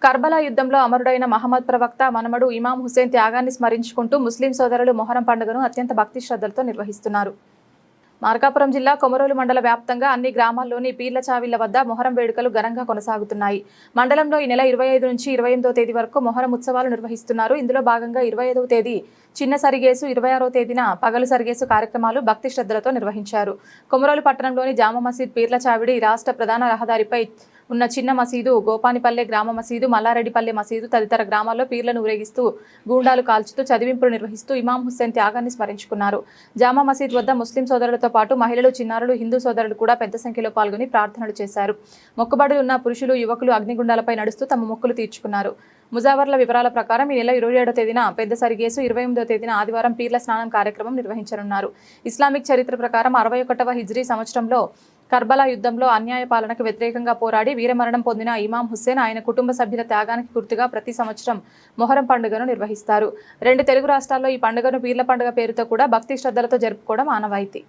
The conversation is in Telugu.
కర్బలా యుద్ధంలో అమరుడైన మహమ్మద్ ప్రవక్త మనమడు ఇమాం హుస్సేన్ త్యాగాన్ని స్మరించుకుంటూ ముస్లిం సోదరులు మొహరం పండుగను అత్యంత భక్తి శ్రద్ధలతో నిర్వహిస్తున్నారు. మార్కాపురం జిల్లా కొమరోలు మండల వ్యాప్తంగా అన్ని గ్రామాల్లోని పీర్ల చావిళ్ల వద్ద మొహరం వేడుకలు ఘనంగా కొనసాగుతున్నాయి. మండలంలో ఈ నెల 25 నుంచి 28వ తేదీ వరకు మొహరం ఉత్సవాలు నిర్వహిస్తున్నారు. ఇందులో భాగంగా 25వ తేదీ చిన్న సరిగేసు, 26వ తేదీన పగలు సరిగేసు కార్యక్రమాలు భక్తి శ్రద్ధలతో నిర్వహించారు. కొమరోలు పట్టణంలోని జామా మసీద్ పీర్ల చావిడి రాష్ట్ర ప్రధాన రహదారిపై ఉన్న చిన్న మసీదు, గోపానిపల్లె గ్రామ మసీదు, మల్లారెడ్డిపల్లె మసీదు తదితర గ్రామాల్లో పీర్లను ఊరేగిస్తూ గూండాలు కాల్చుతూ చదివింపులు నిర్వహిస్తూ ఇమాం హుస్సేన్ త్యాగాన్ని స్మరించుకున్నారు. జామా మసీద్ వద్ద ముస్లిం సోదరులతో పాటు మహిళలు, చిన్నారులు, హిందూ సోదరులు కూడా పెద్ద సంఖ్యలో పాల్గొని ప్రార్థనలు చేశారు. మొక్కుబడులు ఉన్న పురుషులు, యువకులు అగ్నిగుండాలపై నడుస్తూ తమ మొక్కులు తీర్చుకున్నారు. ముజావర్ల వివరాల ప్రకారం ఈ నెల 27వ తేదీన పెద్ద సరిగేసు, 28వ తేదీన ఆదివారం పీర్ల స్నానం కార్యక్రమం నిర్వహించనున్నారు. ఇస్లామిక్ చరిత్ర ప్రకారం 61వ హిజ్రీ సంవత్సరంలో కర్బలా యుద్ధంలో అన్యాయ పాలనకు వ్యతిరేకంగా పోరాడి వీరమరణం పొందిన ఇమాం హుస్సేన్, ఆయన కుటుంబ సభ్యుల త్యాగానికి గుర్తుగా ప్రతి సంవత్సరం మొహరం పండుగను నిర్వహిస్తారు. 2 తెలుగు రాష్ట్రాల్లో ఈ పండుగను పీర్ల పండుగ పేరుతో కూడా భక్తి శ్రద్ధలతో జరుపుకోవడం ఆనవాయితీ.